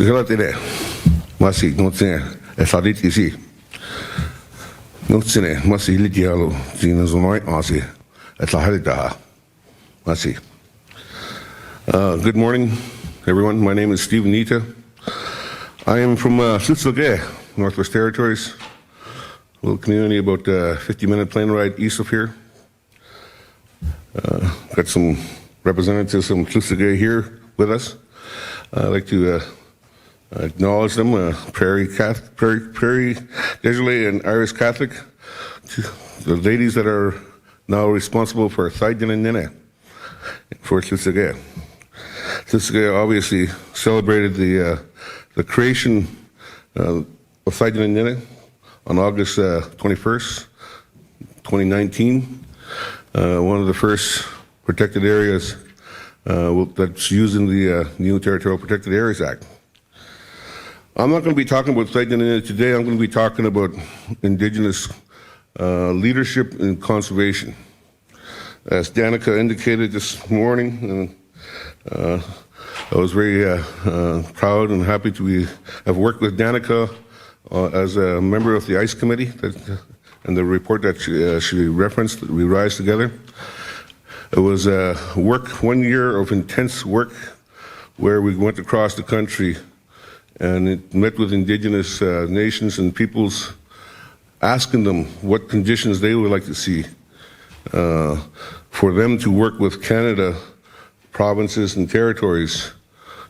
Segala tidak masih notnya esadit isi notnya masih lidialo jina zonoi asi esahalita masih. Good morning, everyone. My name is Steve Nitah. I am from Tsutsugay, Northwest Territories, a little community about 50-minute plane ride east of here. Got some representatives from Tsutsugay here with us. I'd like to acknowledge them, Prairie Desjardins and Irish Catholic, the ladies that are now responsible for Saidin and Nene for Tsutsugay. Tsutsugay obviously celebrated the creation of Saidin and Nene on August 21st, 2019. One of the first protected areas that's used in the new Territorial Protected Areas Act. I'm not going to be talking about Saidin and Nene today. I'm going to be talking about Indigenous leadership and conservation. As Danica indicated this morning, I was very proud and happy to have worked with Danica as a member of the ICE committee and the report that she referenced, that we rise together. It was 1 year of intense work where we went across the country and it met with Indigenous nations and peoples, asking them what conditions they would like to see for them to work with Canada, provinces and territories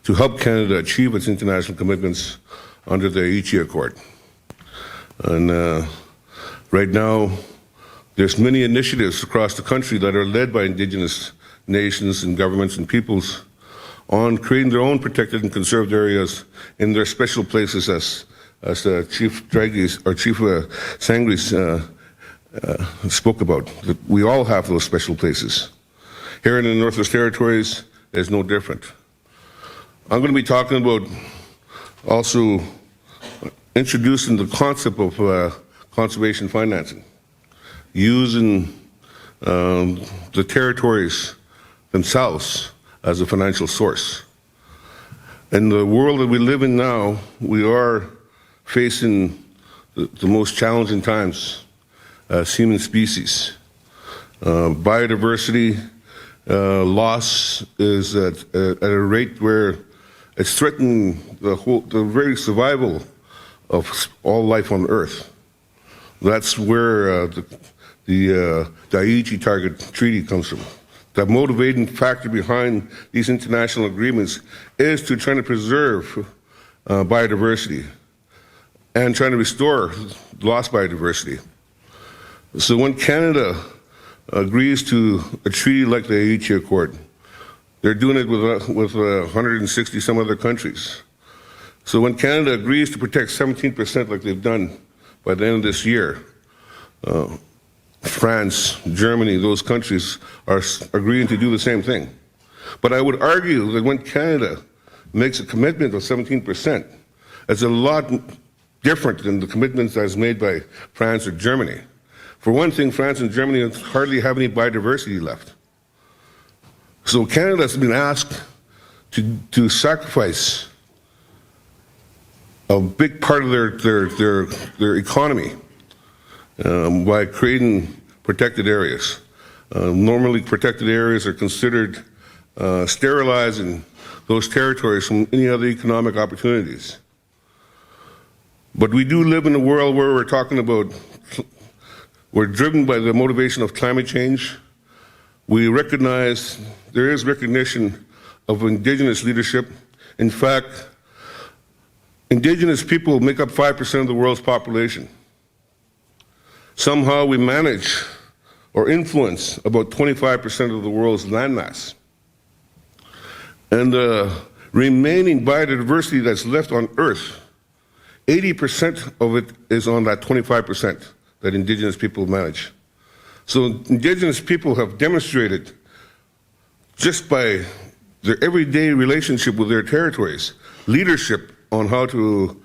to help Canada achieve its international commitments under the Aichi Accord. And right now, there's many initiatives across the country that are led by Indigenous nations and governments and peoples on creating their own protected and conserved areas in their special places, as Chief Dragis or Chief Sangris spoke about. That we all have those special places. Here in the Northwest Territories, it's no different. I'm going to be talking about also introducing the concept of conservation financing, using the territories themselves as a financial source. In the world that we live in now, we are facing the most challenging times as human species. Biodiversity loss is at a rate where it's threatening the very survival of all life on Earth. That's where the Aichi Target Treaty comes from. The motivating factor behind these international agreements is to try to preserve biodiversity and trying to restore lost biodiversity. So when Canada agrees to a treaty like the Aichi Accord, they're doing it with 160 some other countries. So when Canada agrees to protect 17% like they've done by the end of this year, France, Germany, those countries are agreeing to do the same thing. But I would argue that when Canada makes a commitment of 17%, it's a lot different than the commitments that's made by France or Germany. For one thing, France and Germany hardly have any biodiversity left. So Canada has been asked to sacrifice a big part of their economy by creating protected areas. Normally, protected areas are considered sterilizing those territories from any other economic opportunities. But we do live in a world where we're driven by the motivation of climate change. We recognize there is recognition of Indigenous leadership. In fact, Indigenous people make up 5% of the world's population. Somehow we manage or influence about 25% of the world's landmass. And the remaining biodiversity that's left on Earth, 80% of it is on that 25% that Indigenous people manage. So Indigenous people have demonstrated just by their everyday relationship with their territories, leadership on how to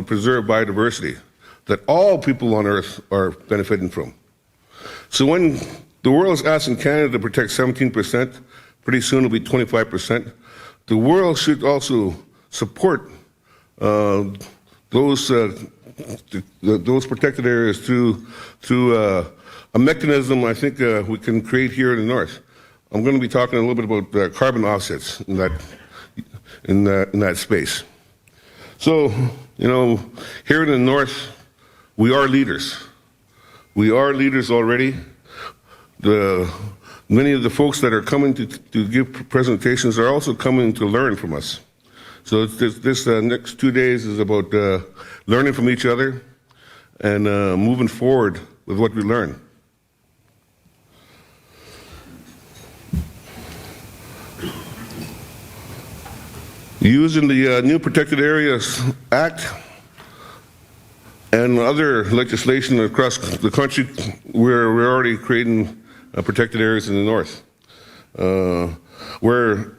preserve biodiversity that all people on Earth are benefiting from. So when the world is asking Canada to protect 17%, pretty soon it'll be 25%, the world should also support those protected areas through a mechanism I think we can create here in the north. I'm going to be talking a little bit about carbon offsets in that space. So, here in the north, we are leaders. We are leaders already. Many of the folks that are coming to give presentations are also coming to learn from us. So this next 2 days is about learning from each other and moving forward with what we learn. Using the New Protected Areas Act and other legislation across the country, we're already creating protected areas in the north, where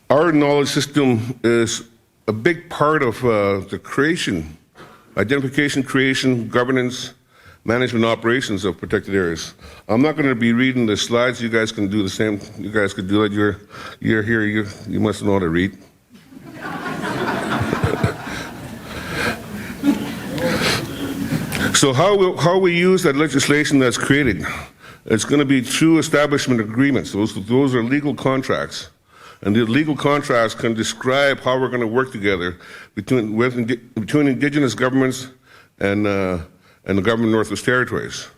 our knowledge system is a big part of the creation, identification, creation, governance, management, operations of protected areas. I'm not going to be reading the slides. You guys can do the same. You guys could do it. You're here. You must know how to read. So how we use that legislation that's created, it's going to be through establishment agreements. Those are legal contracts. And the legal contracts can describe how we're going to work together between Indigenous governments and the government of Northwest Territories.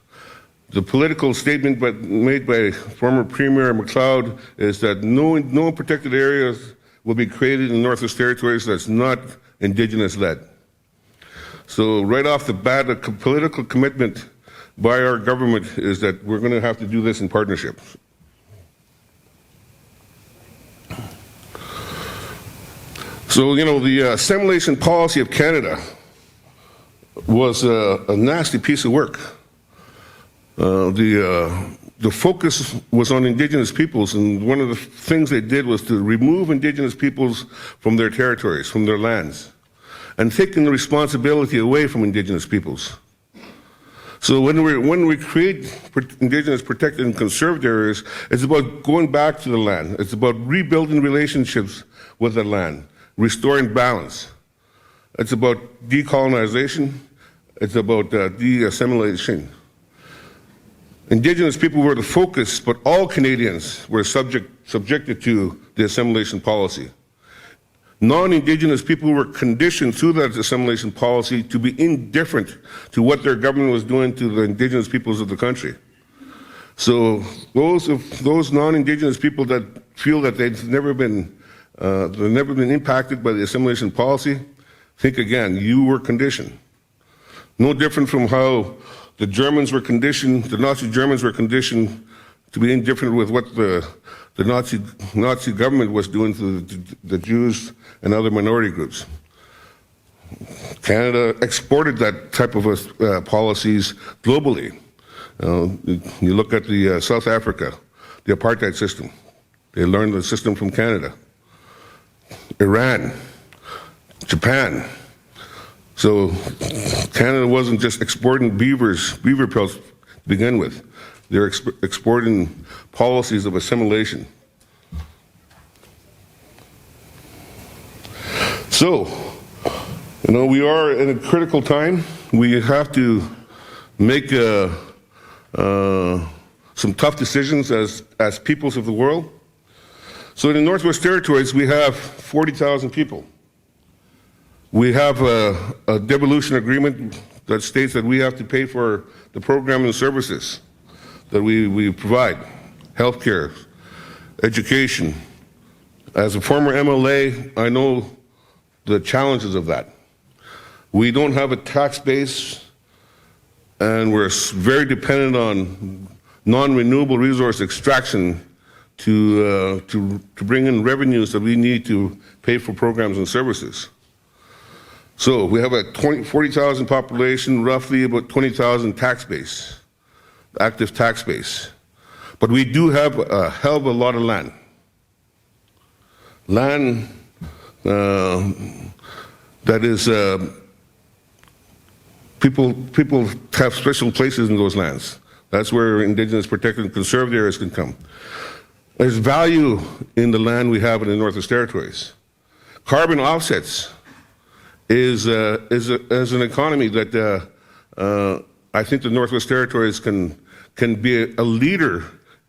The political statement made by former Premier McLeod is that no protected areas will be created in Northwest Territories that's not Indigenous-led. So right off the bat, a political commitment by our government is that we're going to have to do this in partnership. So, the assimilation policy of Canada was a nasty piece of work. The focus was on Indigenous peoples, and one of the things they did was to remove Indigenous peoples from their territories, from their lands, and taking the responsibility away from Indigenous peoples. So when we create Indigenous protected and conserved areas, it's about going back to the land. It's about rebuilding relationships with the land, restoring balance. It's about decolonization. It's about de-assimilation. Indigenous people were the focus, but all Canadians were subjected to the assimilation policy. Non-Indigenous people were conditioned through that assimilation policy to be indifferent to what their government was doing to the Indigenous peoples of the country. So those non-Indigenous people that feel that they've never been impacted by the assimilation policy, think again, you were conditioned. No different from how the Germans were conditioned, the Nazi Germans were conditioned to be indifferent with what the Nazi government was doing to the Jews and other minority groups. Canada exported that type of policies globally. You look at the South Africa, the apartheid system. They learned the system from Canada. Iran, Japan. So Canada wasn't just exporting beaver pelts to begin with. They're exporting policies of assimilation. So, we are in a critical time. We have to make some tough decisions as peoples of the world. So in the Northwest Territories, we have 40,000 people. We have a devolution agreement that states that we have to pay for the program and services that we provide, healthcare, education. As a former MLA, I know the challenges of that. We don't have a tax base, and we're very dependent on non-renewable resource extraction to bring in revenues that we need to pay for programs and services. So we have a 40,000 population, roughly about 20,000 tax base, active tax base. But we do have a hell of a lot of land. Land that is, people have special places in those lands. That's where Indigenous protected and conserved areas can come. There's value in the land we have in the Northwest Territories. Carbon offsets is an economy that I think the Northwest Territories can be a leader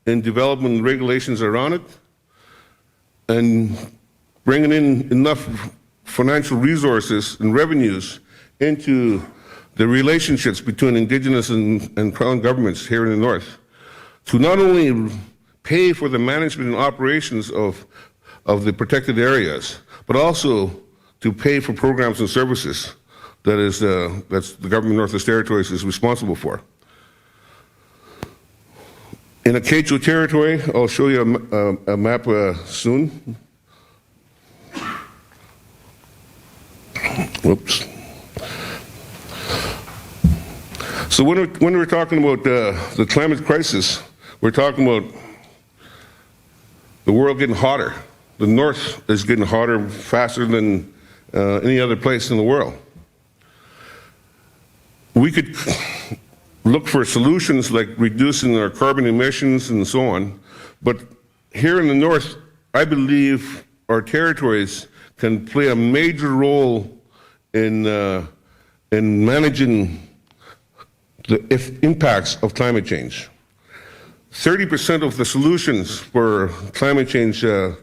in developing regulations around it and bringing in enough financial resources and revenues into the relationships between Indigenous and Crown governments here in the North to not only pay for the management and operations of the protected areas, but also to pay for programs and services that's the government of Northwest Territories is responsible for. In a Quechua territory, I'll show you a map soon. Whoops. So when we're talking about the climate crisis, we're talking about the world getting hotter. The North is getting hotter faster than any other place in the world. We could look for solutions like reducing our carbon emissions and so on, but here in the North, I believe our territories can play a major role in managing the impacts of climate change. 30% of the solutions for climate change to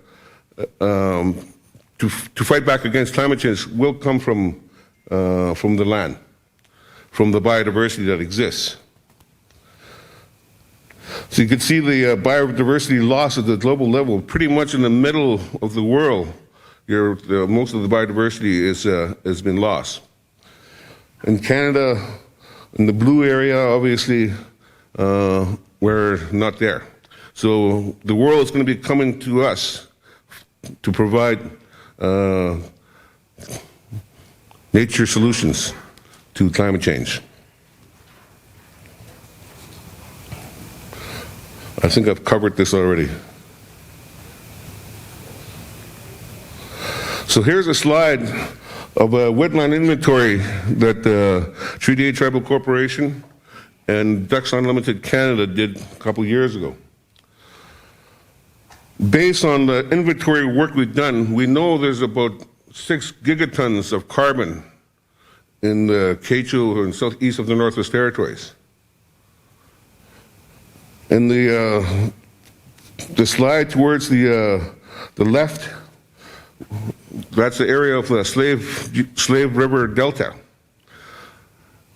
fight back against climate change will come from the land, from the biodiversity that exists. So you can see the biodiversity loss at the global level, pretty much in the middle of the world. Most of the biodiversity has been lost. In Canada, in the blue area, obviously, we're not there. So the world is going to be coming to us to provide nature solutions to climate change. I think I've covered this already. So here's a slide of a wetland inventory that Treaty 8 Tribal Corporation and Ducks Unlimited Canada did a couple years ago. Based on the inventory work we've done, we know there's about 6 gigatons of carbon in the Quechua and southeast of the Northwest Territories. In the slide towards the left, that's the area of the Slave River Delta.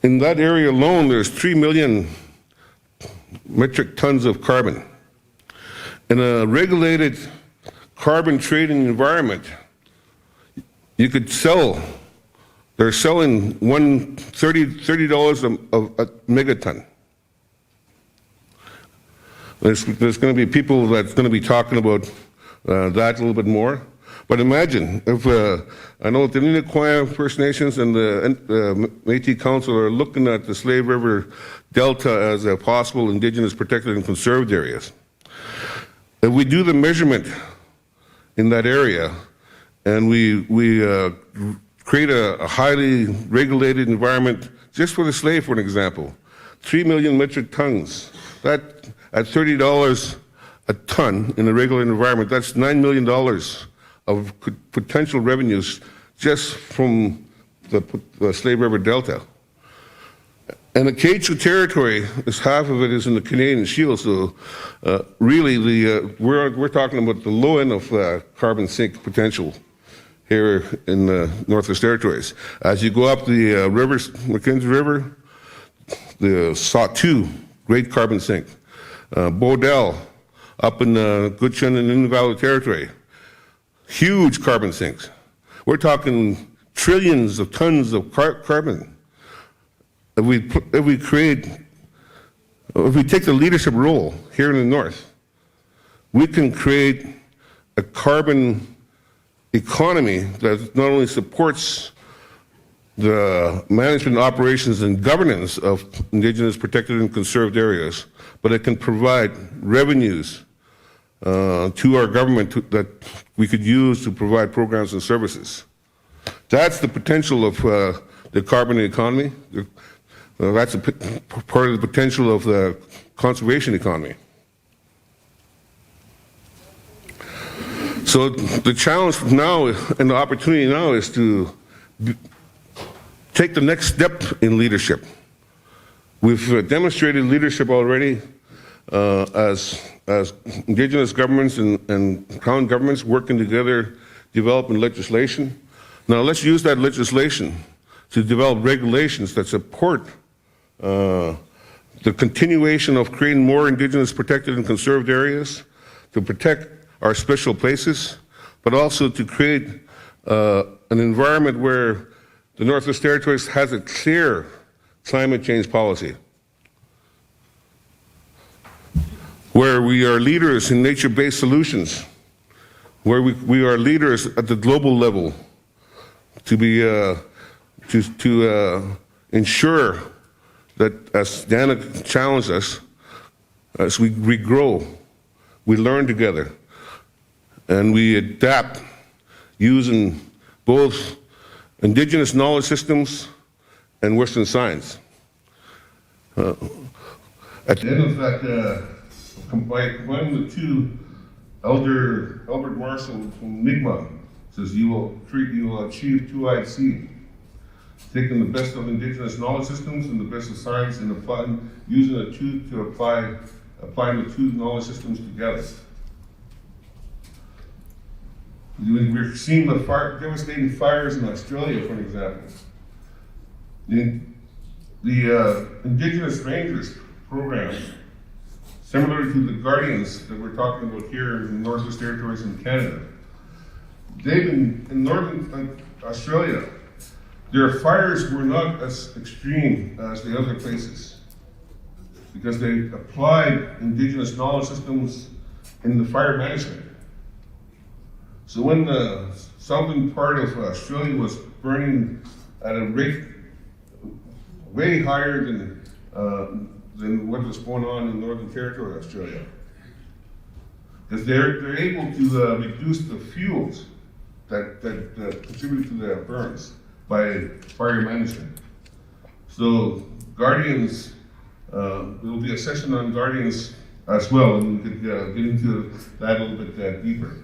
In that area alone, there's 3 million metric tons of carbon. In a regulated carbon trading environment, you could they're selling $30 a megaton. There's going to be people that's going to be talking about that a little bit more. But imagine if, I know the Nitah First Nations and the Métis Council are looking at the Slave River Delta as a possible Indigenous protected and conserved areas. If we do the measurement in that area and we create a highly regulated environment, just for the slave, for an example, 3 million metric tons, that at $30 a ton in a regular environment, that's $9 million of potential revenues just from the Slave River Delta. And the Quechua territory, half of it is in the Canadian Shield, so really we're talking about the low end of carbon sink potential here in the Northwest Territories. As you go up the Mackenzie River, the Sawtoo, great carbon sink. Bodell, up in the Gutchen and Indian Valley Territory, huge carbon sinks. We're talking trillions of tons of carbon. If we take the leadership role here in the North, we can create a carbon economy that not only supports the management, operations, and governance of Indigenous protected and conserved areas, but it can provide revenues to our government that we could use to provide programs and services. That's the potential of the carbon economy. That's a part of the potential of the conservation economy. So the challenge now and the opportunity now is to take the next step in leadership. We've demonstrated leadership already as Indigenous governments and Crown governments working together, developing legislation. Now let's use that legislation to develop regulations that support the continuation of creating more Indigenous protected and conserved areas, to protect our special places, but also to create an environment where the Northwest Territories has a clear climate change policy, where we are leaders in nature-based solutions, where we are leaders at the global level to ensure that, as Dana challenged us, as we grow, we learn together, and we adapt using both Indigenous knowledge systems and Western science. At the end of that, by combining the two, Albert Marshall from NIGMA says, you will achieve 2IC, taking the best of Indigenous knowledge systems and the best of science and using the two to applying the two knowledge systems together. We're seeing the devastating fires in Australia, for example. The Indigenous Rangers program, similar to the Guardians that we're talking about here in the Northwest Territories in Canada, they've been in northern Australia. Their fires were not as extreme as the other places because they applied Indigenous knowledge systems in the fire management. So when the southern part of Australia was burning at a rate way higher than what was going on in Northern Territory, Australia, because they're able to reduce the fuels that contribute to the burns by fire management. So Guardians, there will be a session on Guardians as well, and we could get into that a little bit deeper.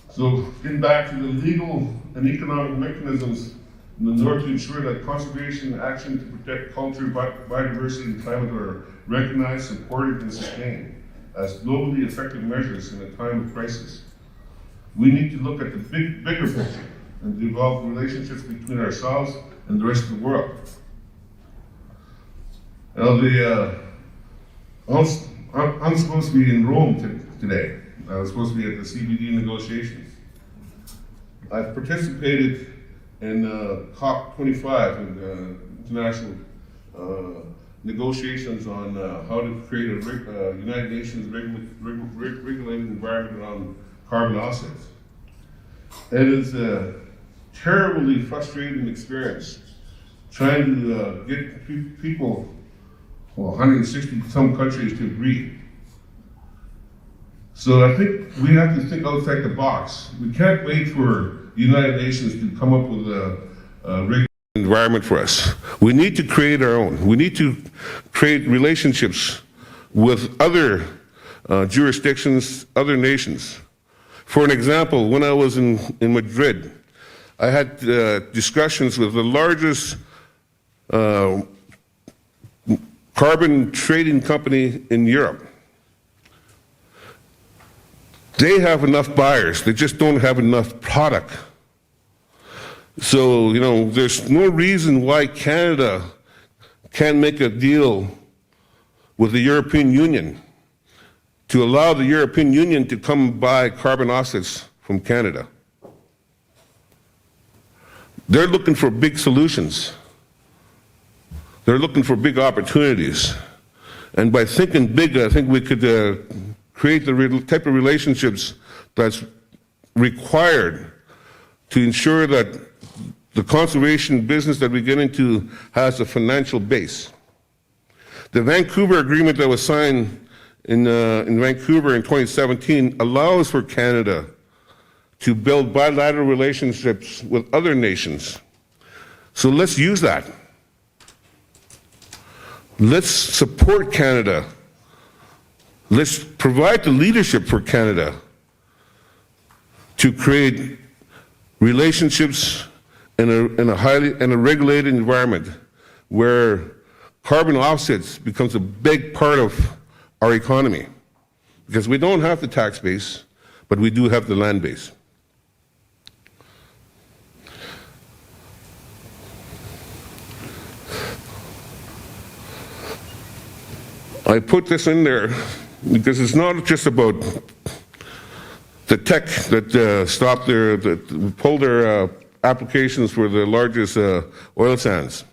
So getting back to the legal and economic mechanisms in the North to ensure that conservation action to protect culture, biodiversity, and climate are recognized, supported, and sustained as globally effective measures in a time of crisis. We need to look at the bigger picture and develop relationships between ourselves and the rest of the world. Now, I'm supposed to be in Rome today. I was supposed to be at the CBD negotiations. I've participated in COP25 and international negotiations on how to create a United Nations regulated environment around carbon offsets. It is a terribly frustrating experience trying to get people, 160 some countries to agree. So I think we have to think outside the box. We can't wait for the United Nations to come up with a regulated environment for us. We need to create our own. We need to create relationships with other jurisdictions, other nations. For an example, when I was in Madrid, I had discussions with the largest carbon trading company in Europe. They have enough buyers, they just don't have enough product. So, there's no reason why Canada can't make a deal with the European Union to allow the European Union to come buy carbon offsets from Canada. They're looking for big solutions. They're looking for big opportunities. And by thinking big, I think we could create the type of relationships that's required to ensure that the conservation business that we get into has a financial base. The Vancouver Agreement that was signed in Vancouver in 2017 allows for Canada to build bilateral relationships with other nations. So let's use that. Let's support Canada. Let's provide the leadership for Canada to create relationships in a regulated environment where carbon offsets becomes a big part of our economy, because we don't have the tax base, but we do have the land base. I put this in there because it's not just about the tech that stopped that pulled their applications for the largest oil sands.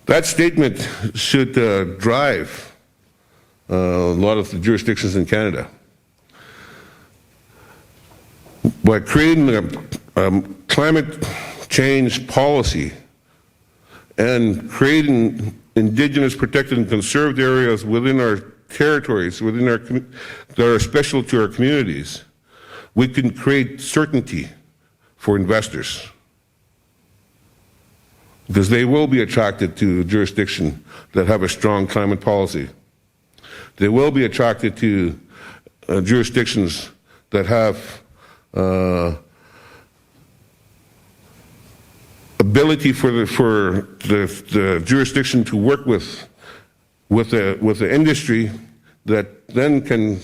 That statement should drive a lot of the jurisdictions in Canada. By creating a climate change policy and creating Indigenous protected and conserved areas within our territories, that are special to our communities, we can create certainty for investors, because they will be attracted to jurisdictions that have a strong climate policy. They will be attracted to jurisdictions that have ability for the jurisdiction to work with the industry that then can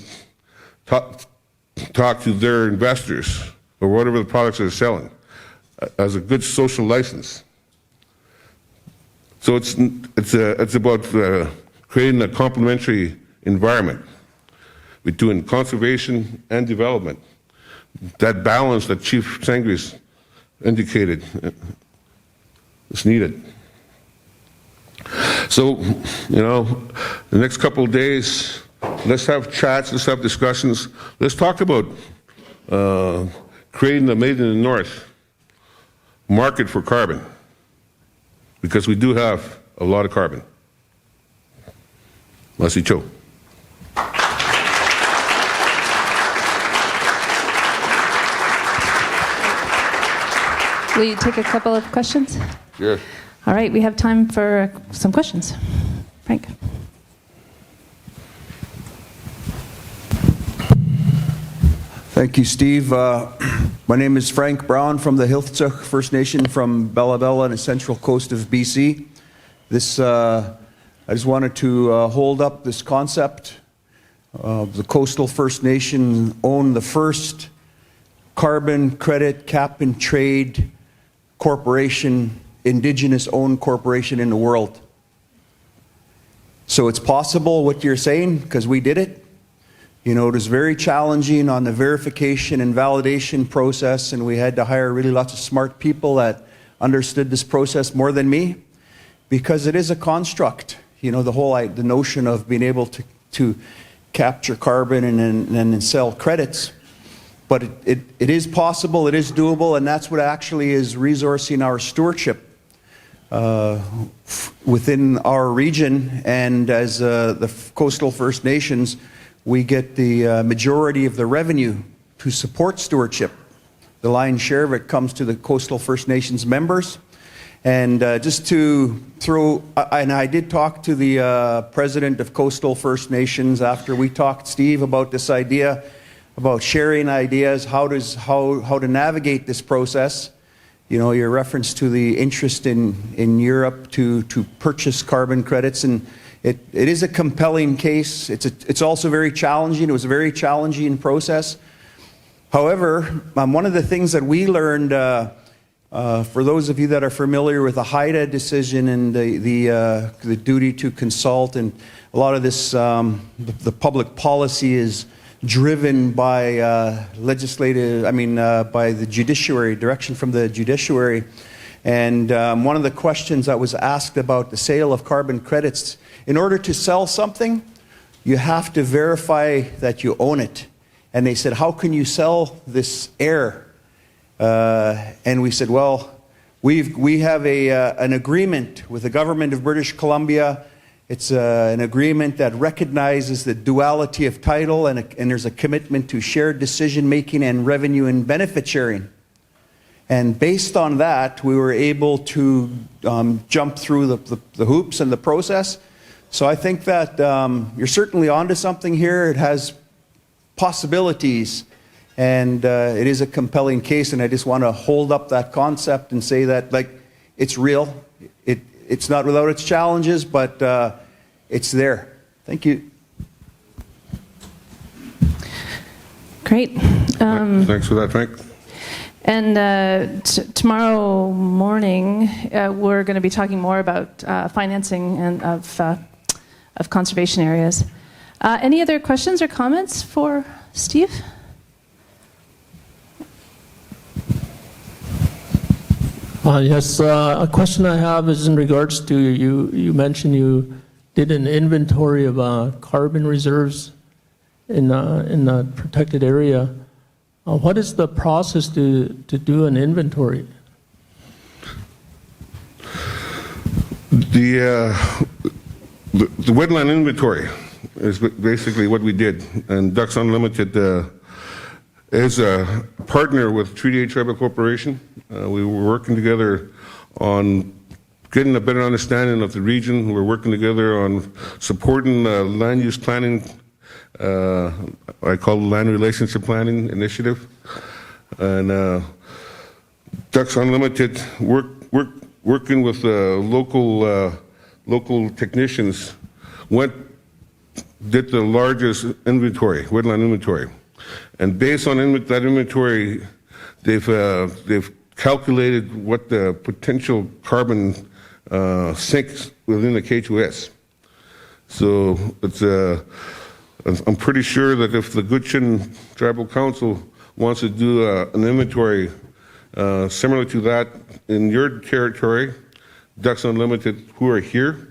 talk to their investors or whatever the products they're selling as a good social license. So it's about creating a complementary environment between conservation and development. That balance that Chief Sangris indicated is needed. So, the next couple of days, let's have chats, let's have discussions. Let's talk about creating a Made in the North market for carbon, because we do have a lot of carbon. Masi Cho. Will you take a couple of questions? Sure. All right, we have time for some questions. Frank. Thank you, Steve. My name is Frank Brown from the Hiltsuk First Nation from Bella Bella on the central coast of BC. I just wanted to hold up this concept. The Coastal First Nation owned the first carbon credit cap and trade corporation, Indigenous owned corporation in the world. So it's possible what you're saying, because we did it. It was very challenging on the verification and validation process, and we had to hire really lots of smart people that understood this process more than me, because it is a construct. The notion of being able to capture carbon and then sell credits. But it is possible, it is doable, and that's what actually is resourcing our stewardship within our region. And as the Coastal First Nations, we get the majority of the revenue to support stewardship. The lion's share of it comes to the Coastal First Nations members. And just to throw, and I did talk to the president of Coastal First Nations after we talked, Steve, about this idea about sharing ideas, how to navigate this process. Your reference to the interest in Europe to purchase carbon credits, and it is a compelling case. It's also very challenging. It was a very challenging process. However, one of the things that we learned, for those of you that are familiar with the HIDA decision and the duty to consult, and a lot of this, the public policy is driven by by the judiciary, direction from the judiciary. And one of the questions that was asked about the sale of carbon credits, in order to sell something, you have to verify that you own it. And they said, how can you sell this air? And we said, well, we have an agreement with the government of British Columbia. It's an agreement that recognizes the duality of title, and there's a commitment to shared decision-making and revenue and benefit sharing. And based on that, we were able to jump through the hoops and the process. So I think that you're certainly onto something here. It has possibilities. And it is a compelling case, and I just want to hold up that concept and say that, like, it's real. It's not without its challenges, but it's there. Thank you. Great. Thanks for that, Frank. And tomorrow morning, we're going to be talking more about financing and of conservation areas. Any other questions or comments for Steve? Yes, a question I have is in regards to you mentioned you did an inventory of carbon reserves in the protected area. What is the process to do an inventory? The wetland inventory is basically what we did, and Ducks Unlimited is a partner with Treaty 8 Tribal Corporation. We were working together on getting a better understanding of the region. We were working together on supporting land use planning, I call it land relationship planning initiative. And Ducks Unlimited working with local technicians did the largest inventory, wetland inventory. And based on that inventory, they've calculated what the potential carbon sinks within the K2S. So I'm pretty sure that if the Gutchin Tribal Council wants to do an inventory similar to that in your territory, Ducks Unlimited, who are here,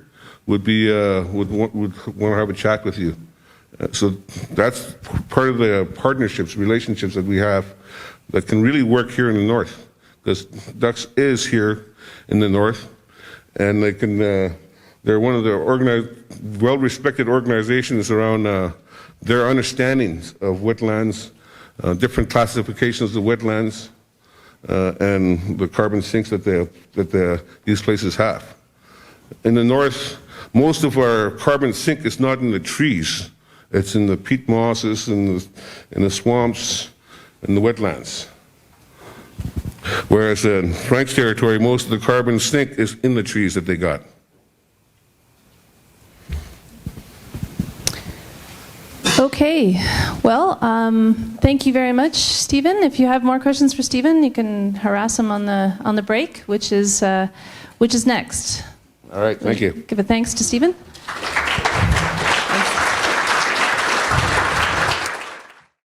would want to have a chat with you. So that's part of the partnerships, relationships that we have that can really work here in the north, because Ducks is here in the north, and they're one of the well-respected organizations around their understandings of wetlands, different classifications of wetlands, and the carbon sinks that these places have. In the north, most of our carbon sink is not in the trees. It's in the peat mosses, in the swamps, and the wetlands. Whereas in Frank's territory, most of the carbon sink is in the trees that they got. Okay. Well, thank you very much, Stephen. If you have more questions for Stephen, you can harass him on the break, which is next. All right. Thank you. Give a thanks to Stephen.